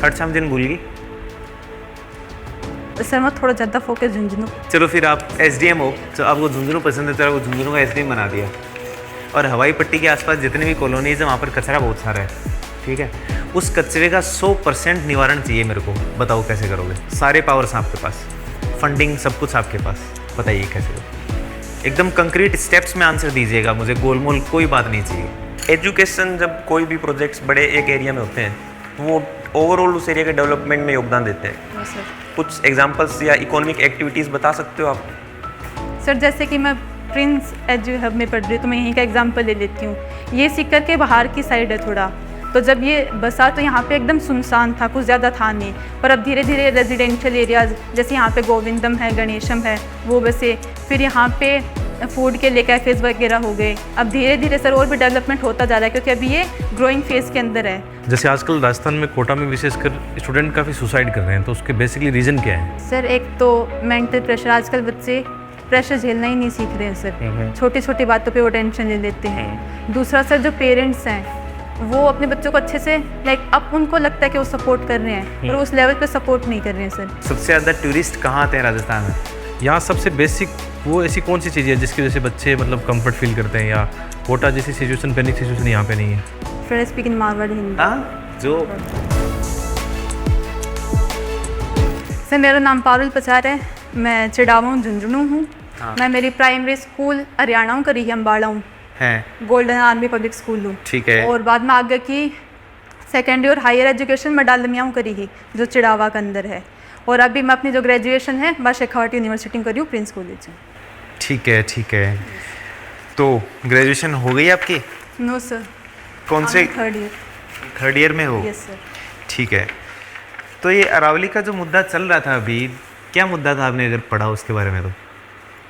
खर्च हम दिन भूल गई। सर मैं थोड़ा ज़्यादा फोकस झुंझुनू। चलो फिर आप एसडीएम हो, तो आपको झुंझुनू पसंद है तो आपको झुंझुनू का एसडीएम बना दिया। और हवाई पट्टी के आसपास जितने भी कॉलोनीज हैं वहाँ पर कचरा बहुत सारा है, ठीक है। उस कचरे का 100% निवारण चाहिए मेरे को। बताओ कैसे करोगे? सारे पावर्स हैं आपके पास, फंडिंग सब कुछ आपके पास, बताइए कैसे करोगे? एकदम कंक्रीट स्टेप्स में आंसर दीजिएगा, मुझे गोलमोल कोई बात नहीं चाहिए। एजुकेशन, जब कोई भी प्रोजेक्ट्स बड़े एक एरिया में होते हैं तो वो ओवरऑल उस एरिया के डेवलपमेंट में योगदान देते हैं। हाँ सर। कुछ एग्जांपल्स या इकोनॉमिक एक्टिविटीज़ बता सकते हो आप? सर जैसे कि मैं प्रिंस एजू हब में पढ़ रही हूँ तो मैं यहीं का एग्जांपल ले लेती हूँ। ये सीकर के बाहर की साइड है थोड़ा, तो जब ये बसा तो यहाँ पे एकदम सुनसान था, कुछ ज़्यादा था नहीं। पर अब धीरे धीरे रेजिडेंशियल एरियाज़ जैसे यहाँ पे गोविंदम है, गणेशम है, वो बसे। फिर यहाँ पे फूड के लिए कैफ़ेज़ वगैरह हो गए। अब धीरे धीरे सर और भी डेवलपमेंट होता जा रहा है क्योंकि अभी ये ग्रोइंग फेज़ के अंदर है। जैसे आजकल राजस्थान में कोटा में विशेषकर स्टूडेंट काफ़ी सुसाइड कर रहे हैं, तो उसके बेसिकली रीज़न क्या है? सर एक तो मेंटल प्रेशर, आजकल बच्चे प्रेशर झेलना ही नहीं सीख रहे हैं सर। छोटी छोटी बातों पे वो टेंशन ले लेते हैं। दूसरा सर जो पेरेंट्स हैं वो अपने बच्चों को अच्छे से लाइक अब उनको लगता है कि वो सपोर्ट कर रहे हैं पर उस लेवल पे सपोर्ट नहीं कर रहे हैं सर। सबसे ज़्यादा टूरिस्ट कहाँ आते हैं राजस्थान में? यहाँ सबसे बेसिक वो ऐसी कौन सी चीज़ है जिसकी वजह से बच्चे मतलब कंफर्ट फील करते हैं, या कोटा जैसी सिचुएशन पैनिक सिचुएशन यहाँ पे नहीं है? Friend speaking Marwari Hindi. हाँ, जो सर मेरा नाम पारुल पचार है, मैं चिड़ावा झुंझुनू हूँ। मैं मेरी प्राइमरी स्कूल हरियाणा हूँ, करी अम्बाड़ा हूँ, हैं, गोल्डन आर्मी पब्लिक स्कूल हूँ। ठीक है। और बाद में आगे की सेकेंडरी और हायर एजुकेशन मैं डालमिया हूँ करी ही, जो चिड़ावा के अंदर है। और अभी मैं अपनी जो ग्रेजुएशन है मैं शेखावाटी यूनिवर्सिटी में करी हूँ, प्रिंस कॉलेज से। ठीक है, ठीक है। तो ग्रेजुएशन हो गई आपकी? No sir. कौन से? Third year year. में हो? Yes sir. ठीक है। तो ये अरावली का जो मुद्दा चल रहा था अभी, क्या मुद्दा था? आपने अगर पढ़ा उसके बारे में तो?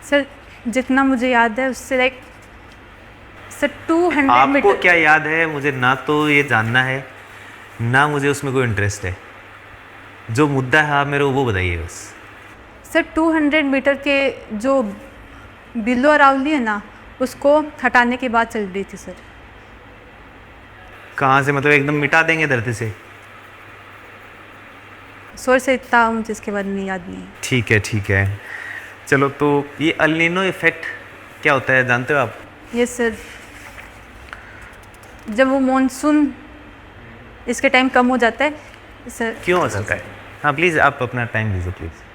सर जितना मुझे याद है उससे लाइक सर 200 आपको मीटर। क्या याद है? मुझे ना तो ये जानना है ना मुझे उसमें कोई इंटरेस्ट है। जो मुद्दा है आप मेरे को वो बताइए बस। सर 200 मीटर के जो बिल्लो अरावली है ना, उसको हटाने की बात चल रही थी सर। कहाँ से? मतलब एकदम मिटा देंगे धरती से? सर से इतना मुझे इसके बारे में याद नहीं है। ठीक है, ठीक है। चलो, तो ये अल नीनो इफेक्ट क्या होता है जानते हो आप? यस सर, जब वो मॉनसून इसके टाइम कम हो जाता है सर। क्यों हो सकता है? हाँ प्लीज़ आप अपना टाइम दीजिए प्लीज़।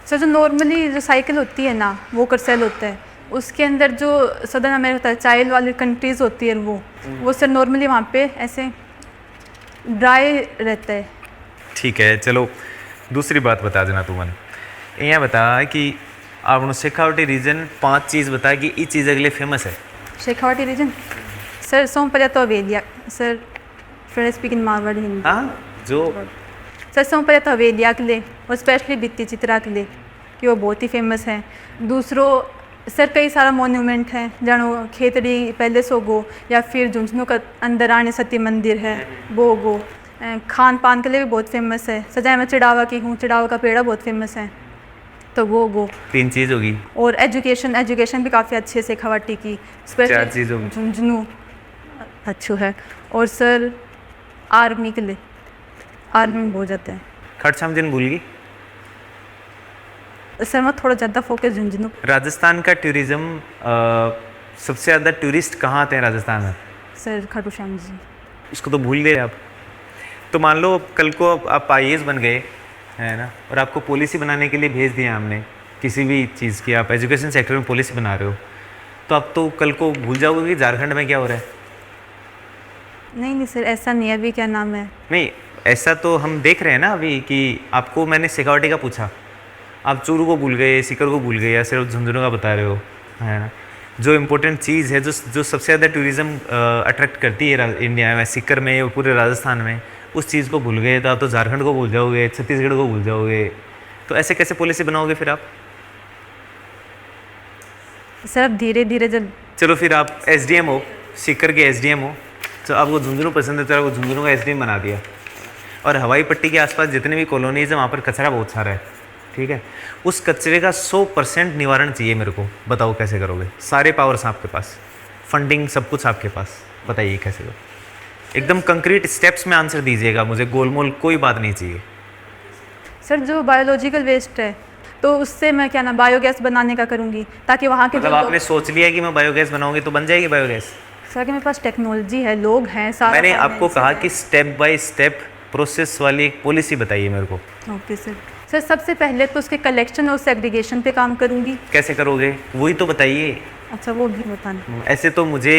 सर जो नॉर्मली जो साइकिल होती है ना, वो करसेल होता है, उसके अंदर जो सदर्न अमेरिका होता है, चाइल्ड वाली कंट्रीज़ होती है वो सर नॉर्मली वहाँ पे ऐसे ड्राई रहता है। ठीक है, चलो दूसरी बात बता देना तू मन। यहाँ बता कि आपने शेखावटी रीजन 5 चीज़ बता कि ये चीज़ अगले फेमस है। शेखावटी रीजन सर सोमपजा तो हवेलिया sir, friend speaking Marwari Hindi. हाँ, जो सर सोमपजा तो हवेलिया के लिए और स्पेशली भित्ती चित्रा के लिए कि वो बहुत ही फेमस है। दूसरों सर कई सारा मोन्यूमेंट है, जानो खेतड़ी पैलेस होगो या फिर झुंझुनू का अंदर आने सती मंदिर है वो होगो। खान पान के लिए भी बहुत फेमस है। सजाए मैं चिड़ावा की हूँ, चिड़ावा का पेड़ा बहुत फेमस है, तो वो 3 चीज़ होगी। और एजुकेशन भी काफ़ी अच्छी है शेखावाटी की, 4 चीज़ होगी। झुंझुनू अच्छू है। और सर आर्मी के लिए, आर्मी में बहुत जाते हैं। खर्च हम दिन भूल गई। सर मैं थोड़ा ज़्यादा फोकस झुंझुनू। राजस्थान का टूरिज़्म, सबसे ज़्यादा टूरिस्ट कहाँ आते हैं राजस्थान में? सर खाटू श्याम जी। इसको तो भूल गए आप। तो मान लो कल को आप IAS बन गए, है ना, और आपको पॉलिसी बनाने के लिए भेज दिया हमने किसी भी चीज़ की, आप एजुकेशन सेक्टर में पॉलिसी बना रहे हो, तो आप तो कल को भूल जाओगे कि झारखंड में क्या हो रहा है? नहीं सर ऐसा नहीं है। अभी क्या नाम है? नहीं, ऐसा तो हम देख रहे हैं ना अभी कि आपको मैंने शेखावटी का पूछा, आप चूरू को भूल गए, सीकर को भूल गए, या सिर्फ झुंझुनू का बता रहे हो, है ना। जो इम्पोर्टेंट चीज़ है, जो सबसे ज़्यादा टूरिज़्म अट्रैक्ट करती है इंडिया में, सीकर में और पूरे राजस्थान में, उस चीज़ को भूल गए तो आप तो झारखंड को भूल जाओगे, छत्तीसगढ़ को भूल जाओगे। तो ऐसे कैसे पॉलिसी बनाओगे फिर आप? सर अब धीरे धीरे जब चलो फिर आप SDM हो, सीकर के SDM हो, तो आपको झुंझुनू पसंद है तो आपको झुंझुनू का SDM बना दिया। और हवाई पट्टी के आसपास जितने भी कॉलोनीज़ हैं वहाँ पर कचरा बहुत सारा है, ठीक है। उस कचरे का 100% निवारण चाहिए मेरे को। बताओ कैसे करोगे? सारे पावर्स हैं आपके पास, फंडिंग सब कुछ आपके पास, बताइए कैसे करोगे? एकदम कंक्रीट स्टेप्स में आंसर दीजिएगा, मुझे गोलमोल कोई बात नहीं चाहिए। सर जो बायोलॉजिकल वेस्ट है तो उससे मैं क्या ना बायोगैस बनाने का करूँगी, ताकि वहाँ के मतलब जो आपने सोच लिया कि मैं बायोगैस बनाऊंगी तो बन जाएगी बायोगैस? सर कि मेरे पास टेक्नोलॉजी है, लोग हैं, सारा मैंने finance आपको कहा है। कि स्टेप बाय स्टेप प्रोसेस वाली एक पॉलिसी बताइए मेरे को। Okay sir. सर सबसे पहले तो उसके कलेक्शन और सेग्रीगेशन पे काम करूँगी। कैसे करोगे वही तो बताइए। अच्छा वो भी बताना। ऐसे तो मुझे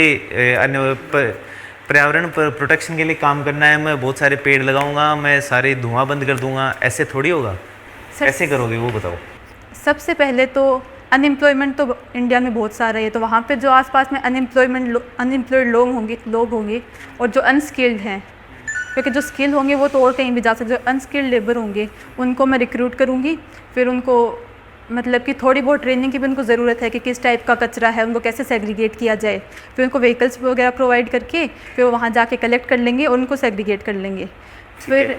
पर्यावरण प्रोटेक्शन के लिए काम करना है, मैं बहुत सारे पेड़ लगाऊंगा, मैं सारे धुआं बंद कर दूंगा, ऐसे थोड़ी होगा। सर कैसे करोगे वो बताओ। सबसे पहले तो अनएम्प्लॉयमेंट तो इंडिया में बहुत सारा है, तो वहाँ पे जो आसपास में अनएम्प्लॉयड लोग होंगे और जो अनस्किल्ड हैं, क्योंकि जो स्किल होंगे वो तो और कहीं भी जा सकते, जो अनस्किल्ड लेबर होंगे उनको मैं रिक्रूट करूँगी। फिर उनको मतलब कि थोड़ी बहुत ट्रेनिंग की भी उनको ज़रूरत है कि किस टाइप का कचरा है, उनको कैसे सेग्रीगेट किया जाए। फिर उनको व्हीकल्स वगैरह प्रोवाइड करके फिर वो वहाँ जाके कलेक्ट कर लेंगे और उनको सेग्रीगेट कर लेंगे। फिर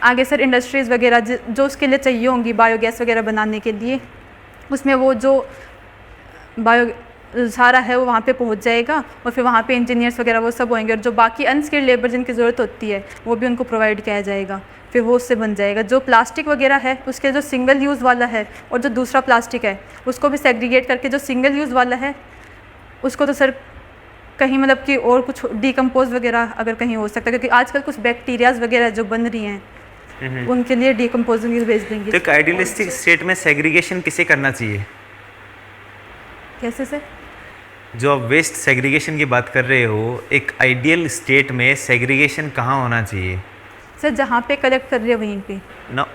आगे सर इंडस्ट्रीज़ वगैरह जो उसके लिए चाहिए होंगी बायोगैस वगैरह बनाने के लिए, उसमें वो जो बायो सारा है वो वहाँ पे पहुँच जाएगा और फिर वहाँ पे इंजीनियर्स वगैरह वो सब होंगे और जो बाकी अनस्किल्ड लेबर जिनकी ज़रूरत होती है वो भी उनको प्रोवाइड किया जाएगा। फिर वो उससे बन जाएगा। जो प्लास्टिक वगैरह है उसके जो सिंगल यूज़ वाला है और जो दूसरा प्लास्टिक है उसको भी सेग्रीगेट करके जो सिंगल यूज़ वाला है उसको तो सर कहीं मतलब कि और कुछ डिकम्पोज वगैरह अगर कहीं हो सकता है, क्योंकि आजकल कुछ बैक्टीरियाज वगैरह जो बन रही हैं उनके लिए डिकम्पोजिंग भेज देंगे। तो एक आइडियलिस्टिक स्टेट में सेग्रीगेशन किसे करना चाहिए? कैसे सर? जो आप वेस्ट सेग्रीगेशन की बात कर रहे हो, एक आइडियल स्टेट में सेग्रीगेशन कहाँ होना चाहिए? सर जहाँ पे कलेक्ट कर रहे हैं वहीं पे ना,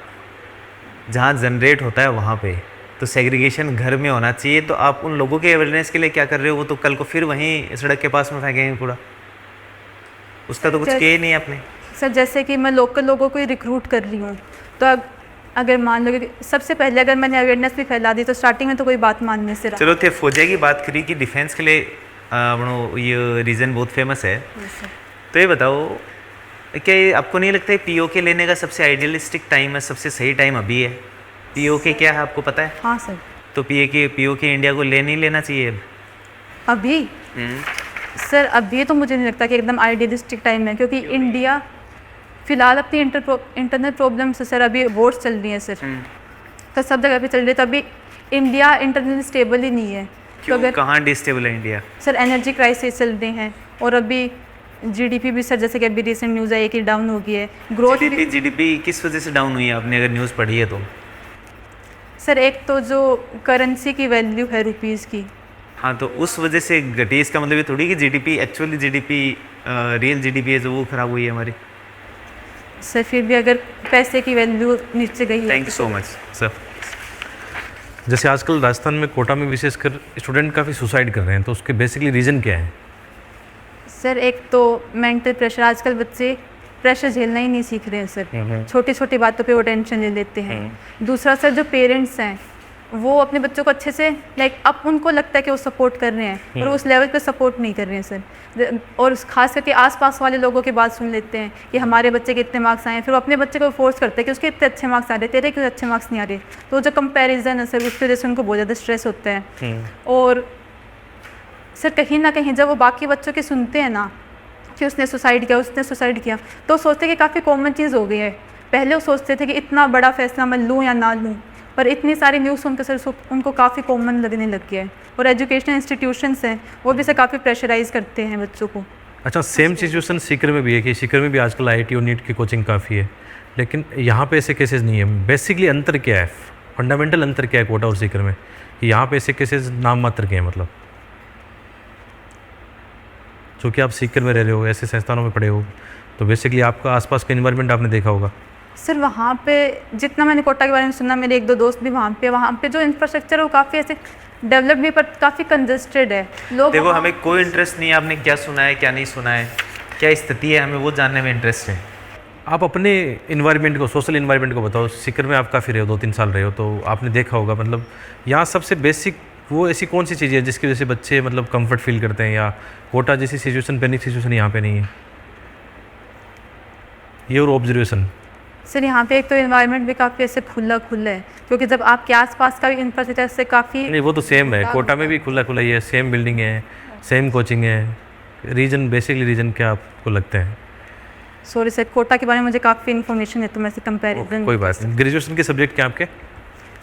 जहाँ जनरेट होता है वहाँ पे। तो सेग्रीगेशन घर में होना चाहिए। तो आप उन लोगों के अवेयरनेस के लिए क्या कर रहे हो? वो तो कल को फिर वहीं सड़क के पास में फेंकेंगे कूड़ा, उसका तो कुछ किया ही नहीं आपने। सर जैसे कि मैं लोकल लोगों को ही रिक्रूट कर रही हूँ, तो अगर मान लो कि सबसे पहले अगर मैंने अवेयरनेस भी फैला दी तो स्टार्टिंग में तो कोई बात मानने से रहा। चलो थे फौजा की बात करी कि डिफेंस के लिए ये रीज़न बहुत फेमस है। तो ये बताओ, क्या ये आपको नहीं लगता है पीओके लेने का सबसे आइडियलिस्टिक टाइम है, सबसे सही टाइम अभी है? पीओके क्या है आपको पता है? हाँ सर। तो पीओके इंडिया को नहीं लेना चाहिए अब? अभी सर अभी तो मुझे नहीं लगता कि एकदम आइडियलिस्टिक टाइम है, क्योंकि इंडिया फ़िलहाल अपनी इंटरनल प्रॉब्लम से सर अभी वोट्स चल रही हैं सर, तो सब जगह पे चल रही है, तो अभी इंडिया इंटरनली स्टेबल ही नहीं है। तो अगर कहाँ डिस्टेबल है इंडिया? सर एनर्जी क्राइसिस चल रहे हैं और अभी जीडीपी भी सर जैसे कि अभी रिसेंट न्यूज़ आई है कि डाउन हो गई है। ग्रोथ जीडीपी किस वजह से डाउन हुई है? आपने अगर न्यूज़ पढ़ी है तो? सर एक तो जो करेंसी की वैल्यू है रुपीज़ की, हाँ, तो उस वजह से घटी। इसका मतलब ये थोड़ी कि जीडीपी एक्चुअली रियल जीडीपी है जो वो खराब हुई है हमारी। सर फिर भी अगर पैसे की वैल्यू नीचे गई है। Thank you so much sir. जैसे आजकल राजस्थान में कोटा में विशेषकर स्टूडेंट काफ़ी सुसाइड कर रहे हैं, तो उसके बेसिकली रीज़न क्या है? सर एक तो मेंटल प्रेशर, आजकल बच्चे प्रेशर झेलना ही नहीं सीख रहे हैं सर, छोटी छोटी बातों पे वो टेंशन ले लेते हैं। दूसरा सर जो पेरेंट्स हैं वो अपने बच्चों को अच्छे से अब उनको लगता है कि वो सपोर्ट कर रहे हैं और उस लेवल पे सपोर्ट नहीं कर रहे हैं सर। और खास करके आसपास वाले लोगों की बात सुन लेते हैं कि हमारे बच्चे के इतने मार्क्स आए हैं, फिर वो अपने बच्चे को फोर्स करते हैं कि उसके इतने अच्छे मार्क्स आ रहे हैं, तेरे क्यों अच्छे मार्क्स नहीं आ रहे। तो जो कंपैरिजन है सर उसकी वजह से उनको बहुत ज़्यादा स्ट्रेस होता है। और सर कहीं ना कहीं जब वो बाकी बच्चों के सुनते हैं ना कि उसने सुसाइड किया, तो सोचते हैं कि काफ़ी कॉमन चीज़ हो गई है। पहले वो सोचते थे कि इतना बड़ा फैसला मैं लूँ या ना लूँ, पर इतनी सारी न्यूज़ सुनकर सर उनको काफ़ी कॉमन लगने लग गया है। और एजुकेशनल इंस्टीट्यूशंस हैं वो भी से काफ़ी प्रेशराइज करते हैं बच्चों को। अच्छा, सेम सिचुएशन सीकर में भी है कि सीकर में भी आजकल IIT और नीट की कोचिंग काफ़ी है, लेकिन यहाँ पे ऐसे केसेस नहीं है। बेसिकली अंतर क्या है, फंडामेंटल अंतर क्या है कोटा और सीकर में, कि यहाँ पे ऐसे केसेस नाम मात्र के हैं? मतलब जो कि आप सीकर में रह रहे हो, ऐसे संस्थानों में पढ़े हो, तो बेसिकली आपका आसपास का इन्वायरमेंट आपने देखा होगा। सर वहाँ पे जितना मैंने कोटा के बारे में सुना, मेरे एक दो दोस्त भी वहाँ पे जो इंफ्रास्ट्रक्चर है वो काफ़ी ऐसे डेवलप भी पर काफ़ी कंजस्टेड है। लोग देखो हमें कोई इंटरेस्ट नहीं है आपने क्या सुना है क्या नहीं सुना है, क्या स्थिति है, हमें वो जानने में इंटरेस्ट है। आप अपने इन्वायरमेंट को, सोशल इन्वायरमेंट को बताओ। सीकर में आप काफ़ी रहे हो, 2-3 साल रहे हो, तो आपने देखा होगा मतलब यहाँ सबसे बेसिक वो ऐसी कौन सी चीज़ है जिसकी वजह से बच्चे मतलब कंफर्ट फील करते हैं, या कोटा जैसी सिचुएशन, पैनिक सिचुएशन यहाँ पे नहीं है? ये और ऑब्जर्वेशन। सर यहाँ पे एक तो इन्वायरमेंट भी काफ़ी ऐसे खुला है, क्योंकि जब आपके आसपास का भी इंफ्रास्ट्रक्चर से काफ़ी नहीं, वो तो सेम है, कोटा में भी खुला ही है, सेम बिल्डिंग है, सेम कोचिंग है। रीज़न, बेसिकली रीज़न क्या आपको लगता है? सॉरी सर, कोटा के बारे में मुझे काफ़ी इन्फॉर्मेशन है, तो मैं से कंपेरिजन। कोई बात नहीं। ग्रेजुएशन के सब्जेक्ट क्या आपके?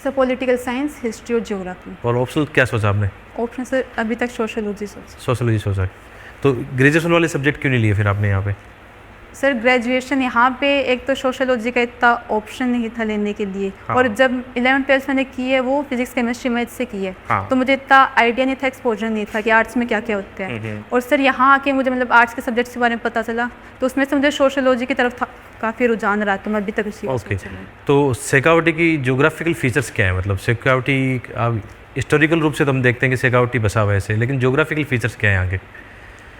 सर पॉलिटिकल साइंस, हिस्ट्री और ज्योग्राफी। और ऑप्शनल क्या सोचा आपने? ऑप्शन सर अभी तक सोशोलॉजी सोचा। सोशोलॉजी सोचा है। तो ग्रेजुएशन वाले सब्जेक्ट क्यों नहीं लिए फिर आपने यहाँ पे? सर ग्रेजुएशन यहाँ पे एक तो सोशोलॉजी का इतना ऑप्शन नहीं था लेने के लिए, हाँ। और जब 11th-12th मैंने की है वो फिजिक्स केमिस्ट्री मैथ से की है, हाँ। तो मुझे इतना आइडिया नहीं था, एक्सपोजर नहीं था कि आर्ट्स में क्या क्या होते हैं। और सर यहाँ आके मुझे मतलब आर्ट्स के सब्जेक्ट्स के बारे में पता चला, तो उसमें से मुझे सोशोलॉजी की तरफ काफ़ी रुझान रहा, तो मैं अभी तक उसी को ओके। सोच रही हूँ। तो शेखावटी की ज्योग्राफिकल फीचर्स क्या है? मतलब शेखावटी आप हिस्टोरिकल रूप से तो हम देखते हैं कि शेखावटी बसा हुआ है ऐसे, लेकिन ज्योग्राफिकल फीचर्स क्या है यहाँ के?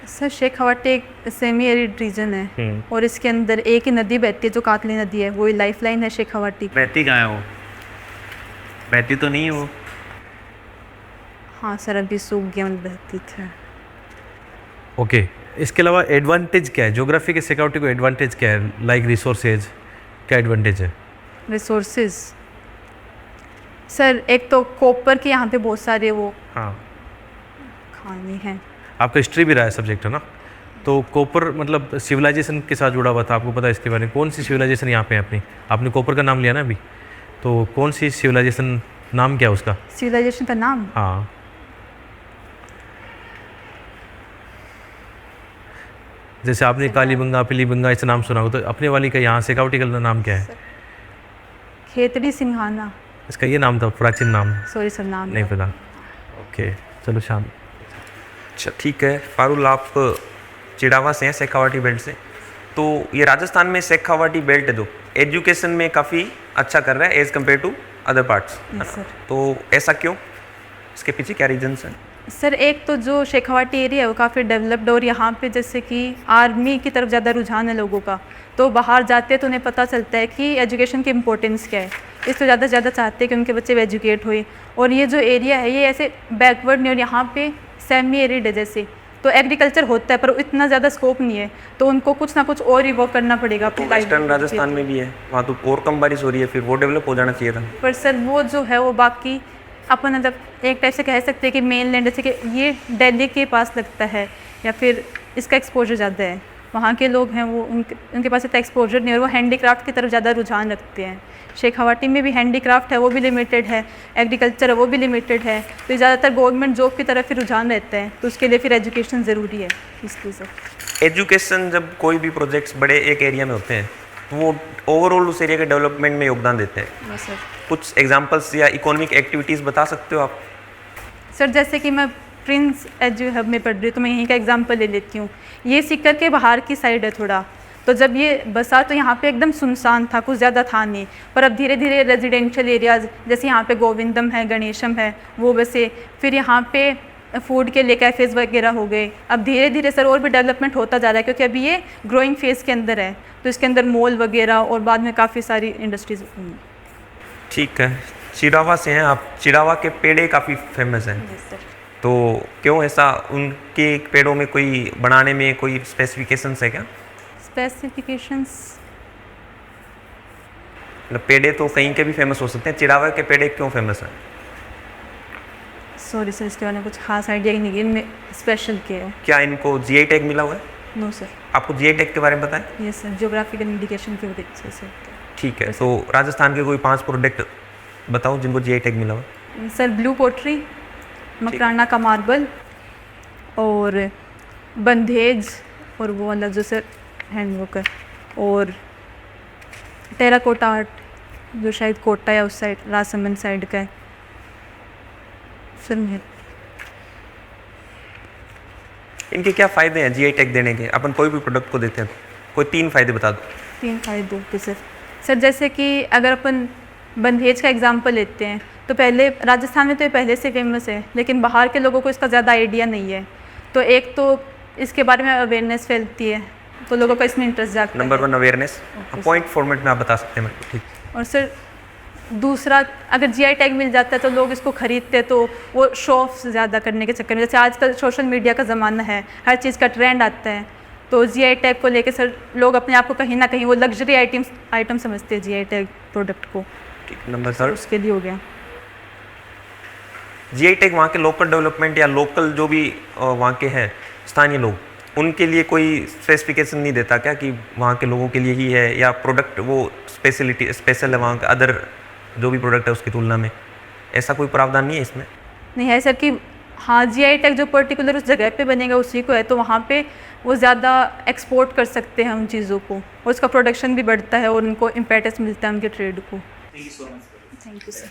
सर शेखावटी एक सेमी एरिड रीजन है, और इसके अंदर एक ही नदी बहती है जो कातली नदी है, वही लाइफ लाइन है शेखावटी। बहती कहाँ है वो? बहती तो नहीं है वो। हाँ सर अभी सूख गया, मतलब बहती थी। ओके। इसके अलावा एडवांटेज क्या है ज्योग्राफी के? शेखावटी को एडवांटेज क्या है? लाइक रिसोर्सेज, क्या एडवांटेज है? रिसोर्सेज सर एक तो कॉपर के यहाँ पे बहुत सारे वो हाँ, खाने हैं। आपका हिस्ट्री भी रहा है सब्जेक्ट है ना? तो कॉपर मतलब सिविलाइजेशन के साथ जुड़ा हुआ था, आपको पता है इसके बारे में? कौन सी सिविलाइजेशन यहाँ पे है अपनी? आपने कॉपर का नाम लिया ना अभी, तो कौन सी सिविलाइजेशन, नाम क्या है उसका? सिविलाइजेशन का नाम हाँ, जैसे आपने कालीबंगा, पीलीबंगा ऐसे नाम सुना हो, तो अपने वाली का यहाँ शेखावटी का नाम क्या है? खेतड़ी सिंघाना। इसका ये नाम था, प्राचीन नाम? सॉरी सर नाम नहीं पता। ओके, चलो शाम। अच्छा ठीक है। फारुल आप चिड़ावा से हैं, शेखावाटी बेल्ट से, तो ये राजस्थान में शेखावाटी बेल्ट है जो एजुकेशन में काफ़ी अच्छा कर रहा है as compare to other parts, Yes, sir. तो ऐसा क्यों? इसके पीछे क्या रीजन्स हैं? सर एक तो जो शेखावाटी एरिया है वो काफ़ी डेवलप्ड, और यहाँ पे जैसे कि आर्मी की तरफ ज़्यादा रुझान है लोगों का, तो बाहर जाते हैं तो उन्हें पता चलता है कि एजुकेशन की इम्पोर्टेंस क्या है, इसलिए ज़्यादा से ज़्यादा चाहते हैं कि उनके बच्चे एजुकेट हुए। और ये जो एरिया है ये ऐसे बैकवर्ड नहीं, और यहाँ पे सेमी एरिड है जैसे, तो एग्रीकल्चर होता है पर इतना ज़्यादा स्कोप नहीं है, तो उनको कुछ ना कुछ और इवॉल्व करना पड़ेगा अपनी तो वेस्टर्न life राजस्थान में भी है, वहाँ तो और कम बारिश हो रही है, फिर वो डेवलप हो जाना चाहिए था। पर सर वो जो है वो बाकी अपन मतलब एक टाइप से कह सकते हैं कि मेन लैंड जैसे कि ये दिल्ली के पास लगता है, या फिर इसका एक्सपोजर ज़्यादा है, वहाँ के लोग हैं वो उनके पास इतना एक्सपोजर नहीं है, और वो हैंडीक्राफ्ट की तरफ ज़्यादा रुझान रखते हैं। शेखावाटी में भी हैंडीक्राफ्ट है वो भी लिमिटेड है, एग्रीकल्चर है वो भी लिमिटेड है, तो ज़्यादातर गवर्नमेंट जॉब की तरफ ही रुझान रहता है, तो उसके लिए फिर एजुकेशन ज़रूरी है इसलिए सर। एजुकेशन जब कोई भी प्रोजेक्ट्स बड़े एक एरिया में होते हैं तो वो ओवरऑल उस एरिया के डेवलपमेंट में योगदान देते हैं। बस सर। कुछ एग्जांपल्स या इकोनॉमिक एक्टिविटीज़ बता सकते हो आप? सर जैसे कि मैं प्रिंस एजू हब में पढ़ रही हूँ, तो मैं यहीं का एग्जांपल ले लेती हूँ। ये सीकर के बाहर की साइड है थोड़ा, तो जब ये बसा तो यहाँ पे एकदम सुनसान था, कुछ ज़्यादा था नहीं, पर अब धीरे धीरे रेजिडेंशियल एरियाज़ जैसे यहाँ पे गोविंदम है, गणेशम है, वो बसे, फिर यहाँ पे फूड के लिए कैफ़ेज़ वगैरह हो गए। अब धीरे धीरे सर और भी डेवलपमेंट होता जा रहा है, क्योंकि अभी ये ग्रोइंग फेज़ के अंदर है, तो इसके अंदर मॉल वगैरह और बाद में काफ़ी सारी इंडस्ट्रीज़ होंगी। ठीक है। चिड़ावा से हैं आप, चिड़ावा के पेड़े काफ़ी फेमस हैं, सर तो क्यों ऐसा? उनके पेड़ों में कोई बनाने में कोई स्पेसिफिकेशंस है क्या? स्पेसिफिकेशंस मतलब पेड़े तो कहीं के भी फेमस हो सकते हैं, चिड़ावा के पेड़े क्यों फेमस हैं? सॉरी सर इसके बारे में कुछ खास आइडिया नहीं है, इनमें स्पेशल क्या है। क्या इनको जीआई टैग मिला हुआ है? No sir. आपको जीआई टैग के बारे में पता है? यस सर, जियोग्राफिकल इंडिकेशन की वजह से। ठीक है, तो राजस्थान के कोई 5 प्रोडक्ट बताओ जिनको जीआई टैग मिला हुआ है। सर ब्लू पोट्री, मकराना का मार्बल, और बंधेज, और वो वाला जो सर हैंडवर्क है, और टेराकोटा आर्ट जो शायद कोटा या उस साइड राजसमंद साइड का है सर। मैं इनके क्या फ़ायदे हैं जीआई टैग देने के? अपन कोई भी प्रोडक्ट को देते हैं, कोई 3 फ़ायदे बता दो। 3 फायदे होते सर जैसे कि अगर अपन बंधेज का एग्जांपल लेते हैं, तो पहले राजस्थान में तो ये पहले से फेमस है, लेकिन बाहर के लोगों को इसका ज़्यादा आइडिया नहीं है, तो एक तो इसके बारे में अवेयरनेस फैलती है, तो लोगों का इसमें इंटरेस्ट जागता है। नंबर 1 अवेयरनेस, पॉइंट फॉर्मेट में आप बता सकते हैं मेरे को। ठीक। और सर दूसरा, अगर जीआई टैग मिल जाता है तो लोग इसको खरीदते हैं, तो वो शो ऑफ ज़्यादा करने के चक्कर में, जैसे आजकल सोशल मीडिया का ज़माना है, हर चीज़ का ट्रेंड आता है, तो जीआई टैग को लेके सर लोग अपने आप को कहीं ना कहीं वो लग्जरी आइटम समझते हैं जीआई टैग प्रोडक्ट को। ठीक। नंबर 3 उसके लिए हो गया। जीआई टैग वहाँ के लोकल डेवलपमेंट या लोकल जो भी वहाँ के हैं स्थानीय लोग, उनके लिए कोई स्पेसिफिकेशन नहीं देता क्या कि वहाँ के लोगों के लिए ही है, या प्रोडक्ट वो स्पेशल है वहाँ का अदर जो भी प्रोडक्ट है उसकी तुलना में, ऐसा कोई प्रावधान नहीं है इसमें? नहीं है सर कि हाँ GI टैग जो पर्टिकुलर उस जगह पे बनेगा उसी को है, तो वहाँ पे वो ज़्यादा एक्सपोर्ट कर सकते हैं उन चीज़ों को, और उसका प्रोडक्शन भी बढ़ता है और उनको इम्पेटस मिलता है उनके ट्रेड को। Thank you so much. Thank you sir.